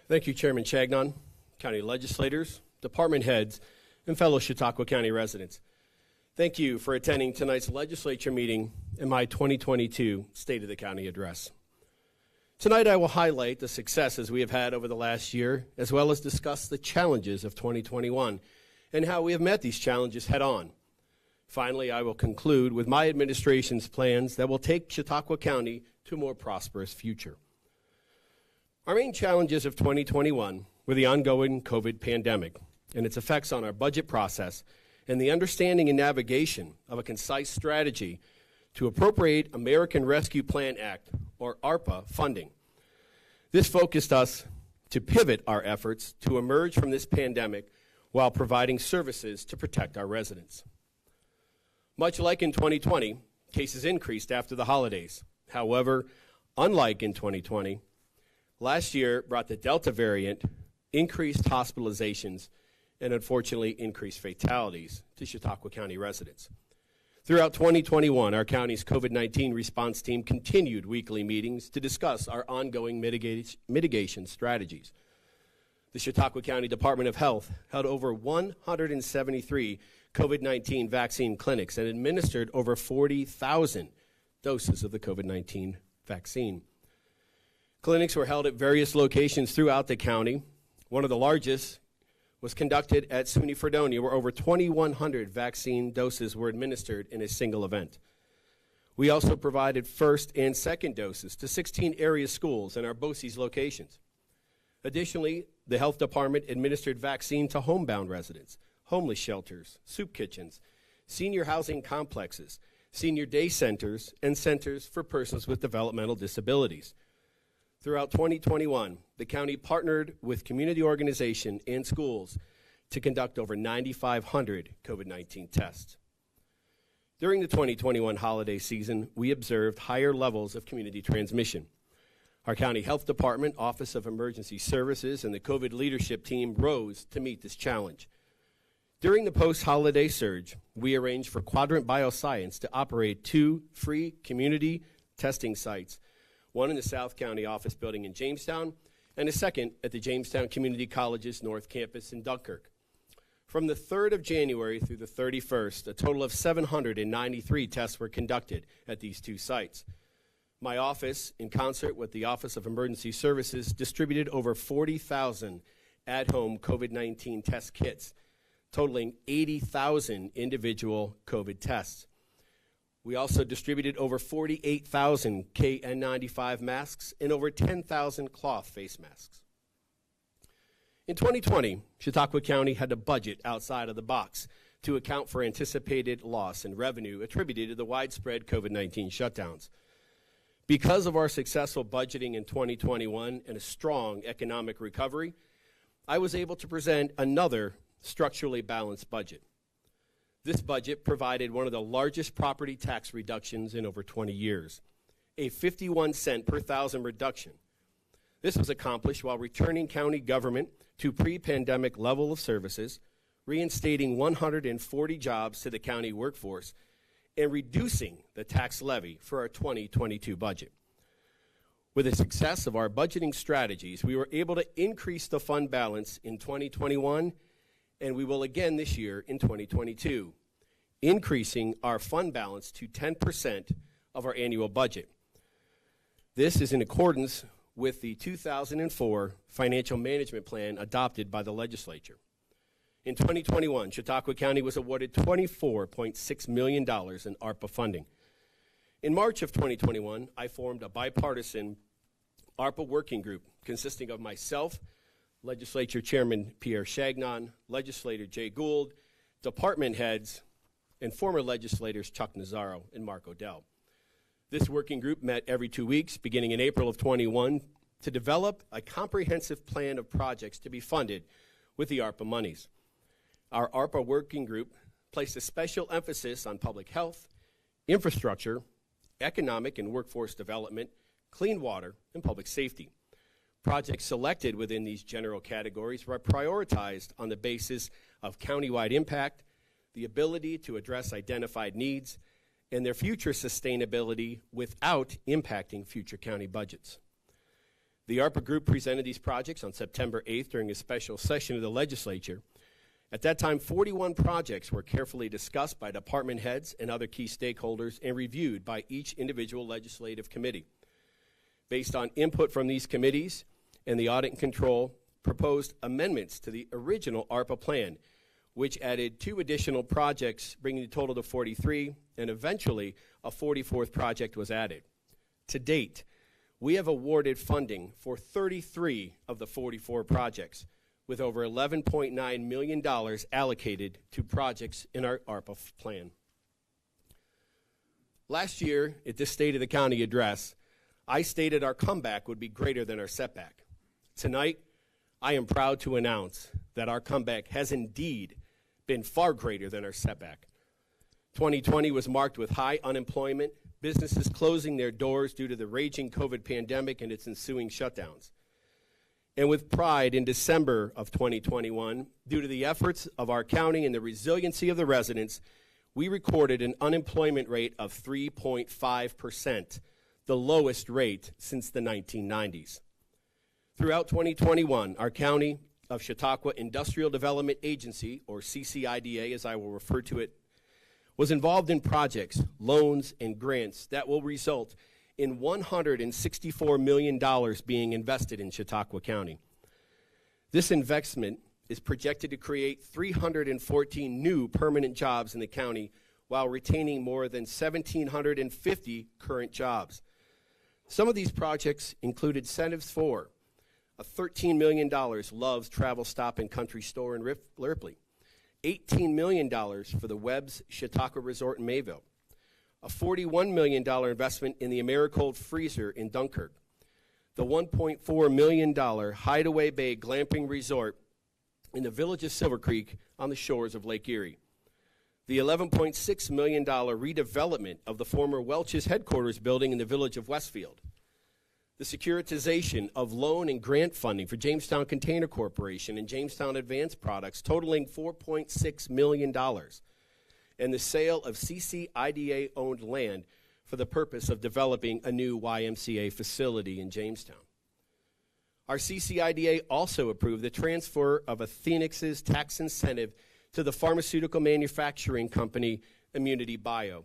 Thank you, Chairman Chagnon, county legislators, department heads, and fellow Chautauqua County residents. Thank you for attending tonight's legislature meeting and my 2022 State of the County Address. Tonight I will highlight the successes we have had over the last year, as well as discuss the challenges of 2021 and how we have met these challenges head on. Finally, I will conclude with my administration's plans that will take Chautauqua County to a more prosperous future. Our main challenges of 2021 were the ongoing COVID pandemic and its effects on our budget process and the understanding and navigation of a concise strategy to appropriate American Rescue Plan Act, or ARPA, funding. This focused us to pivot our efforts to emerge from this pandemic while providing services to protect our residents. Much like in 2020, cases increased after the holidays. However, unlike in 2020, last year brought the Delta variant, increased hospitalizations, and unfortunately increased fatalities to Chautauqua County residents. Throughout 2021, our county's COVID-19 response team continued weekly meetings to discuss our ongoing mitigation strategies. The Chautauqua County Department of Health held over 173 COVID-19 vaccine clinics and administered over 40,000 doses of the COVID-19 vaccine. Clinics were held at various locations throughout the county. One of the largest was conducted at SUNY Fredonia, where over 2,100 vaccine doses were administered in a single event. We also provided first and second doses to 16 area schools in our BOCES locations. Additionally, the health department administered vaccine to homebound residents, homeless shelters, soup kitchens, senior housing complexes, senior day centers, and centers for persons with developmental disabilities. Throughout 2021, the county partnered with community organizations and schools to conduct over 9,500 COVID-19 tests. During the 2021 holiday season, we observed higher levels of community transmission. Our county health department, Office of Emergency Services, and the COVID leadership team rose to meet this challenge. During the post-holiday surge, we arranged for Quadrant Bioscience to operate 2 free community testing sites, one in the South County office building in Jamestown, and a second at the Jamestown Community College's North Campus in Dunkirk. From the 3rd of January through the 31st, a total of 793 tests were conducted at these 2 sites. My office, in concert with the Office of Emergency Services, distributed over 40,000 at-home COVID-19 test kits, totaling 80,000 individual COVID tests. We also distributed over 48,000 KN95 masks and over 10,000 cloth face masks. In 2020, Chautauqua County had a budget outside of the box to account for anticipated loss in revenue attributed to the widespread COVID-19 shutdowns. Because of our successful budgeting in 2021 and a strong economic recovery, I was able to present another structurally balanced budget. This budget provided one of the largest property tax reductions in over 20 years, a 51-cent per thousand reduction. This was accomplished while returning county government to pre-pandemic level of services, reinstating 140 jobs to the county workforce, and reducing the tax levy for our 2022 budget. With the success of our budgeting strategies, we were able to increase the fund balance in 2021, and we will again this year in 2022, increasing our fund balance to 10% of our annual budget. This is in accordance with the 2004 Financial Management Plan adopted by the legislature. In 2021, Chautauqua County was awarded $24.6 million in ARPA funding. In March of 2021, I formed a bipartisan ARPA working group consisting of myself, Legislature Chairman Pierre Chagnon, Legislator Jay Gould, department heads, and former legislators Chuck Nazaro and Mark Odell. This working group met every 2 weeks, beginning in April of 21, to develop a comprehensive plan of projects to be funded with the ARPA monies. Our ARPA working group placed a special emphasis on public health, infrastructure, economic and workforce development, clean water, and public safety. Projects selected within these general categories were prioritized on the basis of countywide impact, the ability to address identified needs, and their future sustainability without impacting future county budgets. The ARPA group presented these projects on September 8th during a special session of the legislature. At that time, 41 projects were carefully discussed by department heads and other key stakeholders and reviewed by each individual legislative committee. Based on input from these committees and the audit and control, proposed amendments to the original ARPA plan, which added 2 additional projects, bringing the total to 43, and eventually a 44th project was added. To date, we have awarded funding for 33 of the 44 projects, with over $11.9 million allocated to projects in our ARPA plan. Last year, at this State of the County address, I stated our comeback would be greater than our setback. Tonight, I am proud to announce that our comeback has indeed been far greater than our setback. 2020 was marked with high unemployment, businesses closing their doors due to the raging COVID pandemic and its ensuing shutdowns. And with pride, in December of 2021, due to the efforts of our county and the resiliency of the residents, we recorded an unemployment rate of 3.5%, the lowest rate since the 1990s. Throughout 2021, our County of Chautauqua Industrial Development Agency, or CCIDA as I will refer to it, was involved in projects, loans, and grants that will result in $164 million being invested in Chautauqua County. This investment is projected to create 314 new permanent jobs in the county while retaining more than 1,750 current jobs. Some of these projects include incentives for a $13 million Love's Travel Stop and Country Store in Ripley, $18 million for the Webb's Chautauqua Resort in Mayville, a $41 million investment in the Americold Freezer in Dunkirk, the $1.4 million Hideaway Bay Glamping Resort in the village of Silver Creek on the shores of Lake Erie, the $11.6 million redevelopment of the former Welch's headquarters building in the village of Westfield, the securitization of loan and grant funding for Jamestown Container Corporation and Jamestown Advanced Products totaling $4.6 million, and the sale of CCIDA-owned land for the purpose of developing a new YMCA facility in Jamestown. Our CCIDA also approved the transfer of Athenix's tax incentive to the pharmaceutical manufacturing company Immunity Bio.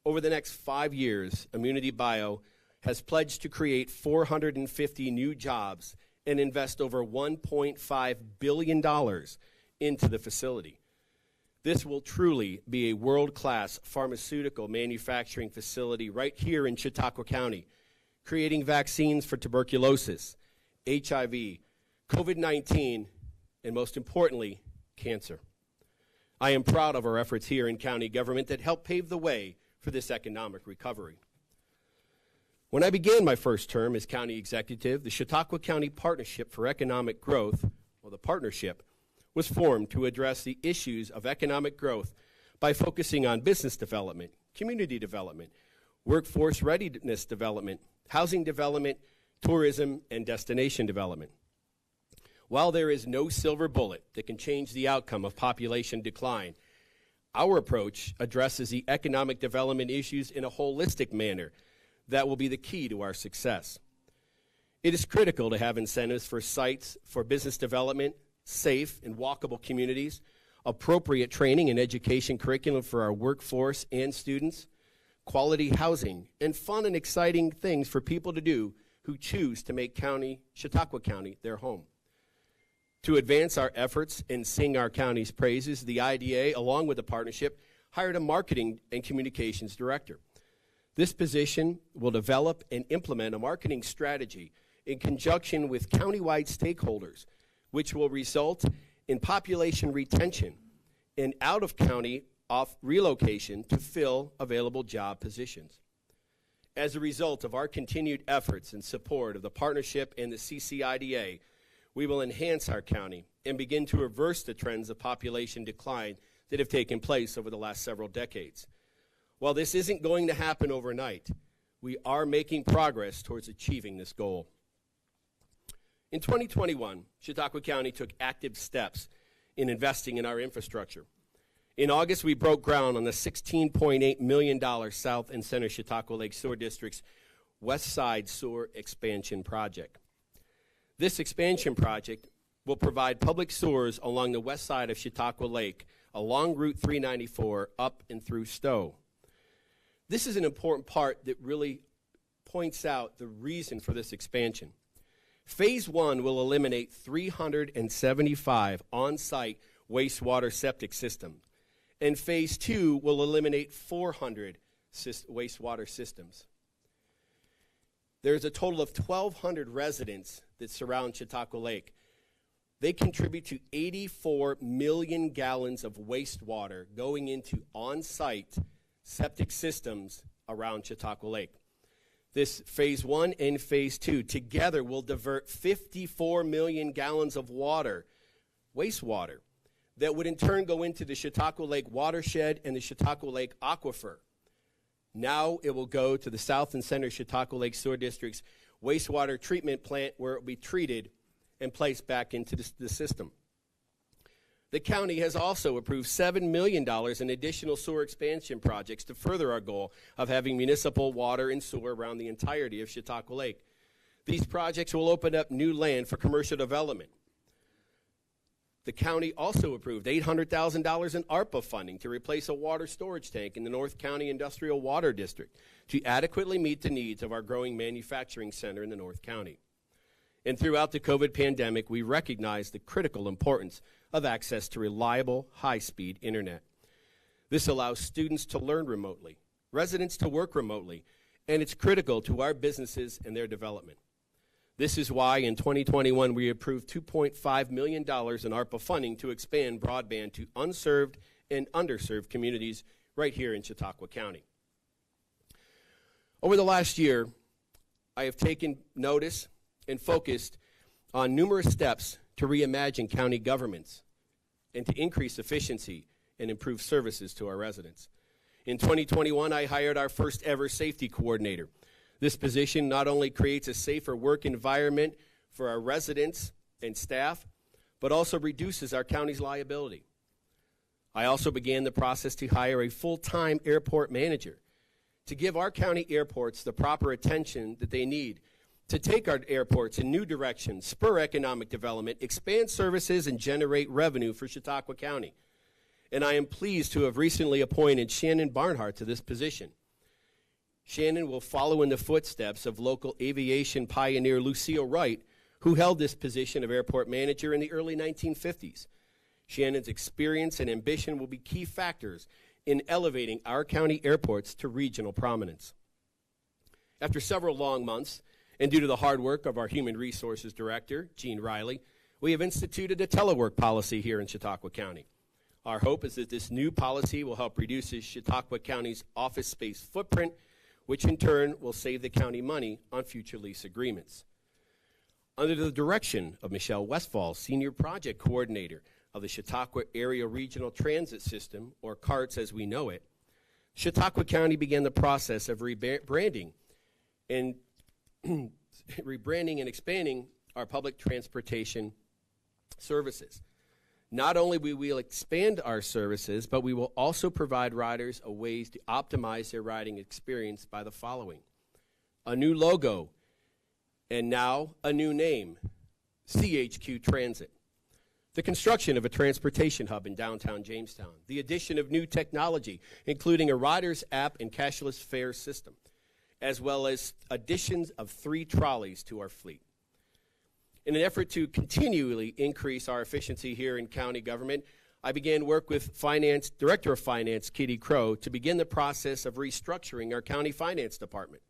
Over the next 5 years, Immunity Bio has pledged to create 450 new jobs and invest over $1.5 billion into the facility. This will truly be a world-class pharmaceutical manufacturing facility right here in Chautauqua County, creating vaccines for tuberculosis, HIV, COVID-19, and most importantly, cancer. I am proud of our efforts here in county government that help pave the way for this economic recovery. When I began my first term as county executive, the Chautauqua County Partnership for Economic Growth, or the partnership, was formed to address the issues of economic growth by focusing on business development, community development, workforce readiness development, housing development, tourism, and destination development. While there is no silver bullet that can change the outcome of population decline, our approach addresses the economic development issues in a holistic manner that will be the key to our success. It is critical to have incentives for sites for business development, safe and walkable communities, appropriate training and education curriculum for our workforce and students, quality housing, and fun and exciting things for people to do who choose to make Chautauqua County their home. To advance our efforts and sing our county's praises, the IDA, along with the partnership, hired a marketing and communications director. This position will develop and implement a marketing strategy in conjunction with countywide stakeholders, which will result in population retention and out-of-county relocation to fill available job positions. As a result of our continued efforts and support of the partnership and the CCIDA, we will enhance our county and begin to reverse the trends of population decline that have taken place over the last several decades. While this isn't going to happen overnight, we are making progress towards achieving this goal. In 2021, Chautauqua County took active steps in investing in our infrastructure. In August, we broke ground on the $16.8 million South and Center Chautauqua Lake Sewer District's West Side Sewer Expansion Project. This expansion project will provide public sewers along the west side of Chautauqua Lake, along Route 394, up and through Stowe. This is an important part that really points out the reason for this expansion. Phase 1 will eliminate 375 on-site wastewater septic systems, and Phase 2 will eliminate 400 wastewater systems. There's a total of 1,200 residents that surround Chautauqua Lake. They contribute to 84 million gallons of wastewater going into on-site septic systems around Chautauqua Lake. This Phase 1 and Phase 2 together will divert 54 million gallons of water, wastewater, that would in turn go into the Chautauqua Lake watershed and the Chautauqua Lake aquifer. Now it will go to the South and Center Chautauqua Lake Sewer District's wastewater treatment plant, where it will be treated and placed back into the system. The county has also approved $7 million in additional sewer expansion projects to further our goal of having municipal water and sewer around the entirety of Chautauqua Lake. These projects will open up new land for commercial development. The county also approved $800,000 in ARPA funding to replace a water storage tank in the North County Industrial Water District to adequately meet the needs of our growing manufacturing center in the North County. And throughout the COVID pandemic, we recognize the critical importance of access to reliable, high-speed internet. This allows students to learn remotely, residents to work remotely, and it's critical to our businesses and their development. This is why in 2021 we approved $2.5 million in ARPA funding to expand broadband to unserved and underserved communities right here in Chautauqua County. Over the last year, I have taken notice and focused on numerous steps to reimagine county governments and to increase efficiency and improve services to our residents. In 2021, I hired our first ever safety coordinator. This position not only creates a safer work environment for our residents and staff, but also reduces our county's liability. I also began the process to hire a full-time airport manager to give our county airports the proper attention that they need to take our airports in new directions, spur economic development, expand services, and generate revenue for Chautauqua County. And I am pleased to have recently appointed Shannon Barnhart to this position. Shannon will follow in the footsteps of local aviation pioneer Lucille Wright, who held this position of airport manager in the early 1950s. Shannon's experience and ambition will be key factors in elevating our county airports to regional prominence. After several long months, and due to the hard work of our Human Resources Director, Gene Riley, we have instituted a telework policy here in Chautauqua County. Our hope is that this new policy will help reduce Chautauqua County's office space footprint, which in turn will save the county money on future lease agreements. Under the direction of Michelle Westfall, Senior Project Coordinator of the Chautauqua Area Regional Transit System, or CARTS as we know it, Chautauqua County began the process of rebranding and expanding our public transportation services. Not only will we expand our services, but we will also provide riders a ways to optimize their riding experience by the following: a new logo, and now a new name, CHQ Transit. The construction of a transportation hub in downtown Jamestown. The addition of new technology, including a rider's app and cashless fare system, as well as additions of 3 trolleys to our fleet. In an effort to continually increase our efficiency here in county government, I began work with Director of Finance, Kitty Crow, to begin the process of restructuring our county finance department.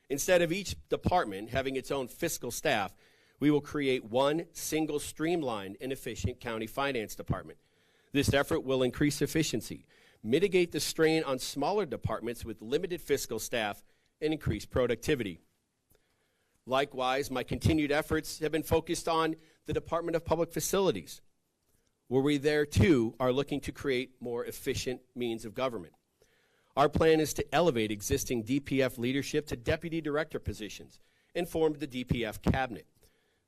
Instead of each department having its own fiscal staff, we will create one single streamlined and efficient county finance department. This effort will increase efficiency, mitigate the strain on smaller departments with limited fiscal staff, and increase productivity. Likewise, my continued efforts have been focused on the Department of Public Facilities, where we there too are looking to create more efficient means of government. Our plan is to elevate existing DPF leadership to deputy director positions and form the DPF cabinet.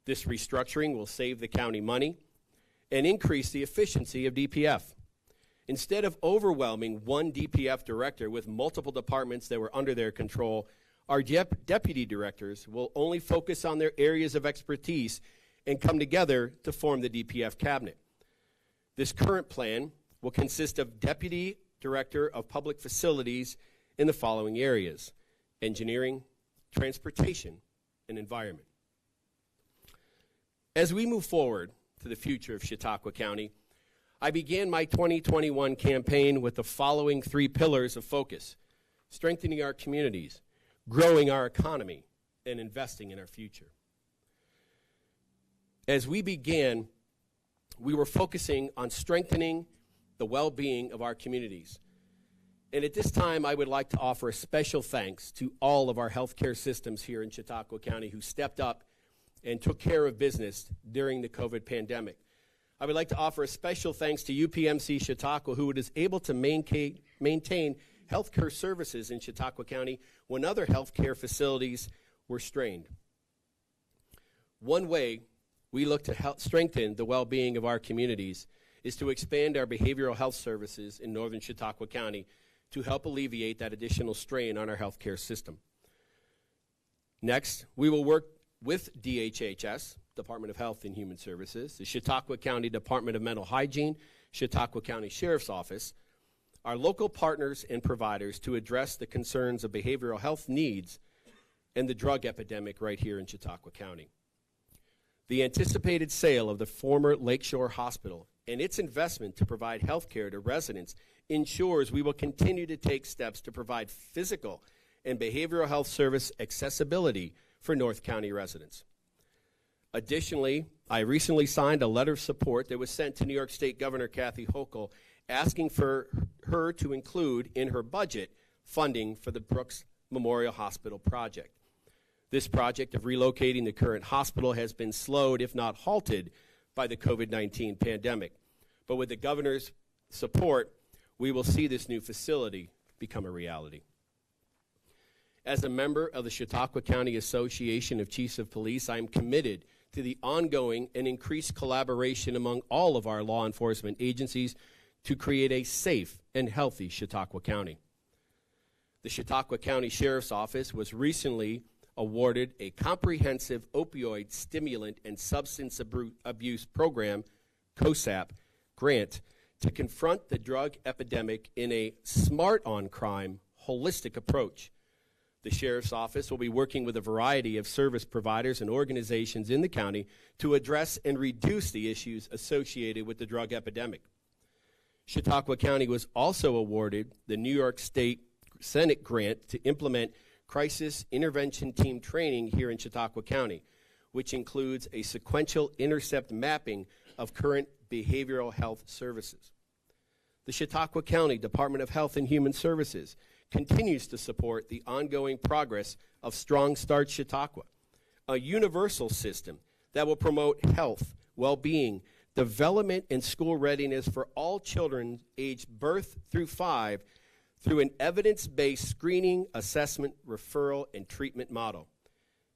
This restructuring will save the county money and increase the efficiency of DPF. Instead of overwhelming one DPF director with multiple departments that were under their control, our deputy directors will only focus on their areas of expertise and come together to form the DPF cabinet. This current plan will consist of Deputy Director of Public Facilities in the following areas: engineering, transportation, and environment. As we move forward to the future of Chautauqua County, I began my 2021 campaign with the following 3 pillars of focus: strengthening our communities, growing our economy, and investing in our future. As we began, we were focusing on strengthening the well-being of our communities. And at this time, I would like to offer a special thanks to all of our healthcare systems here in Chautauqua County who stepped up and took care of business during the COVID pandemic. I would like to offer a special thanks to UPMC Chautauqua, who was able to maintain healthcare services in Chautauqua County when other healthcare facilities were strained. One way we look to help strengthen the well-being of our communities is to expand our behavioral health services in northern Chautauqua County to help alleviate that additional strain on our healthcare system. Next, we will work with DHHS, Department of Health and Human Services, the Chautauqua County Department of Mental Hygiene, Chautauqua County Sheriff's Office, our local partners and providers to address the concerns of behavioral health needs and the drug epidemic right here in Chautauqua County. The anticipated sale of the former Lakeshore Hospital and its investment to provide health care to residents ensures we will continue to take steps to provide physical and behavioral health service accessibility for North County residents. Additionally, I recently signed a letter of support that was sent to New York State Governor Kathy Hochul asking for her to include in her budget funding for the Brooks Memorial Hospital project. This project of relocating the current hospital has been slowed, if not halted, by the COVID-19 pandemic. But with the governor's support, we will see this new facility become a reality. As a member of the Chautauqua County Association of Chiefs of Police, I am committed to the ongoing and increased collaboration among all of our law enforcement agencies to create a safe and healthy Chautauqua County. The Chautauqua County Sheriff's Office was recently awarded a comprehensive opioid stimulant and substance abuse program, COSAP, grant to confront the drug epidemic in a smart on crime, holistic approach. The Sheriff's Office will be working with a variety of service providers and organizations in the county to address and reduce the issues associated with the drug epidemic. Chautauqua County was also awarded the New York State Senate grant to implement crisis intervention team training here in Chautauqua County, which includes a sequential intercept mapping of current behavioral health services. The Chautauqua County Department of Health and Human Services continues to support the ongoing progress of Strong Start Chautauqua, a universal system that will promote health, well-being, development, and school readiness for all children aged birth through 5 through an evidence-based screening, assessment, referral, and treatment model.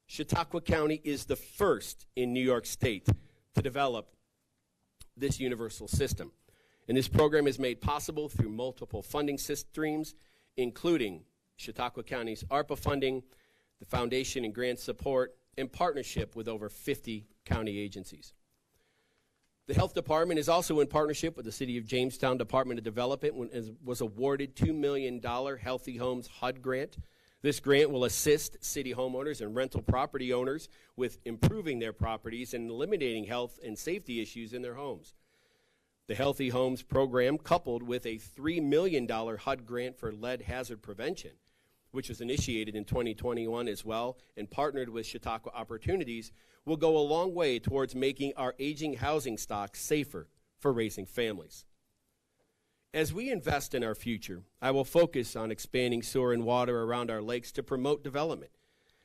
Chautauqua County is the first in New York State to develop this universal system. And this program is made possible through multiple funding streams, including Chautauqua County's ARPA funding, the foundation and grant support, and partnership with over 50 county agencies. The Health Department is also in partnership with the City of Jamestown Department of Development and was awarded $2 million Healthy Homes HUD grant. This grant will assist city homeowners and rental property owners with improving their properties and eliminating health and safety issues in their homes. The Healthy Homes program, coupled with a $3 million HUD grant for lead hazard prevention, which was initiated in 2021 as well and partnered with Chautauqua Opportunities, will go a long way towards making our aging housing stock safer for raising families. As we invest in our future, I will focus on expanding sewer and water around our lakes to promote development.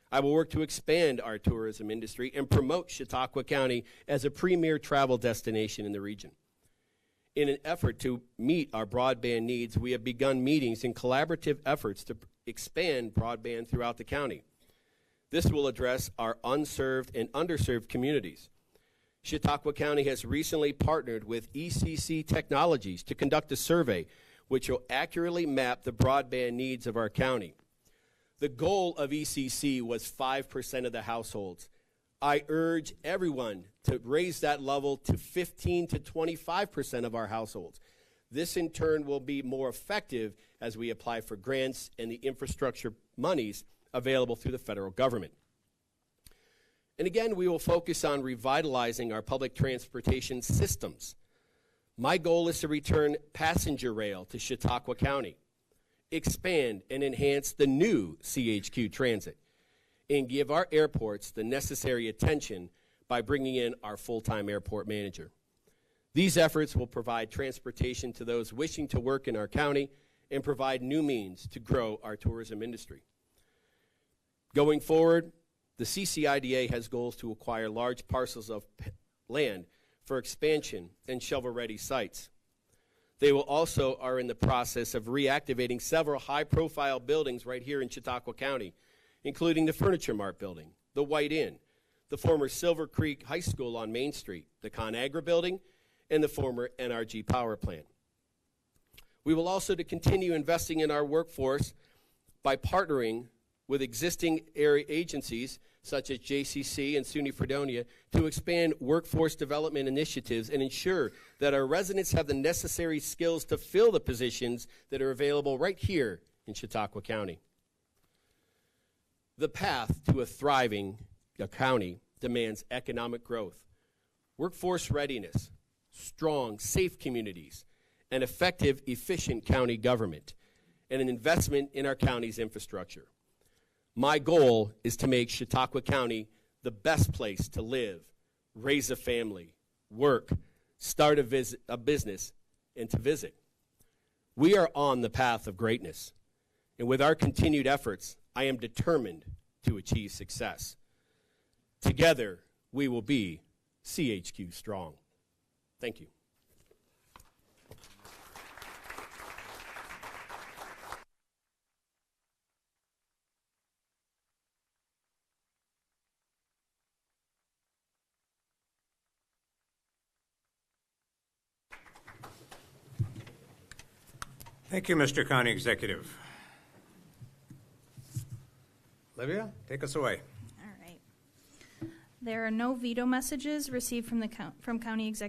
I will work to expand our tourism industry and promote Chautauqua County as a premier travel destination in the region. In an effort to meet our broadband needs, we have begun meetings and collaborative efforts to expand broadband throughout the county. This will address our unserved and underserved communities. Chautauqua County has recently partnered with ECC Technologies to conduct a survey which will accurately map the broadband needs of our county. The goal of ECC was 5% of the households I urge everyone to raise that level to 15 to 25% of our households. This in turn will be more effective as we apply for grants and the infrastructure monies available through the federal government. And again, we will focus on revitalizing our public transportation systems. My goal is to return passenger rail to Chautauqua County, expand and enhance the new CHQ Transit, and give our airports the necessary attention by bringing in our full-time airport manager. These efforts will provide transportation to those wishing to work in our county and provide new means to grow our tourism industry. Going forward, the CCIDA has goals to acquire large parcels of land for expansion and shovel-ready sites. They will also are in the process of reactivating several high-profile buildings right here in Chautauqua County, including the Furniture Mart building, the White Inn, the former Silver Creek High School on Main Street, the ConAgra building, and the former NRG power plant. We will also to continue investing in our workforce by partnering with existing area agencies such as JCC and SUNY Fredonia to expand workforce development initiatives and ensure that our residents have the necessary skills to fill the positions that are available right here in Chautauqua County. The path to a thriving county demands economic growth, workforce readiness, strong, safe communities, an effective, efficient county government, and an investment in our county's infrastructure. My goal is to make Chautauqua County the best place to live, raise a family, work, start a business, and to visit. We are on the path of greatness, and with our continued efforts, I am determined to achieve success. Together, we will be CHQ Strong. Thank you. Thank you, Mr. County Executive. Olivia, take us away. All right. There are no veto messages received from County Executive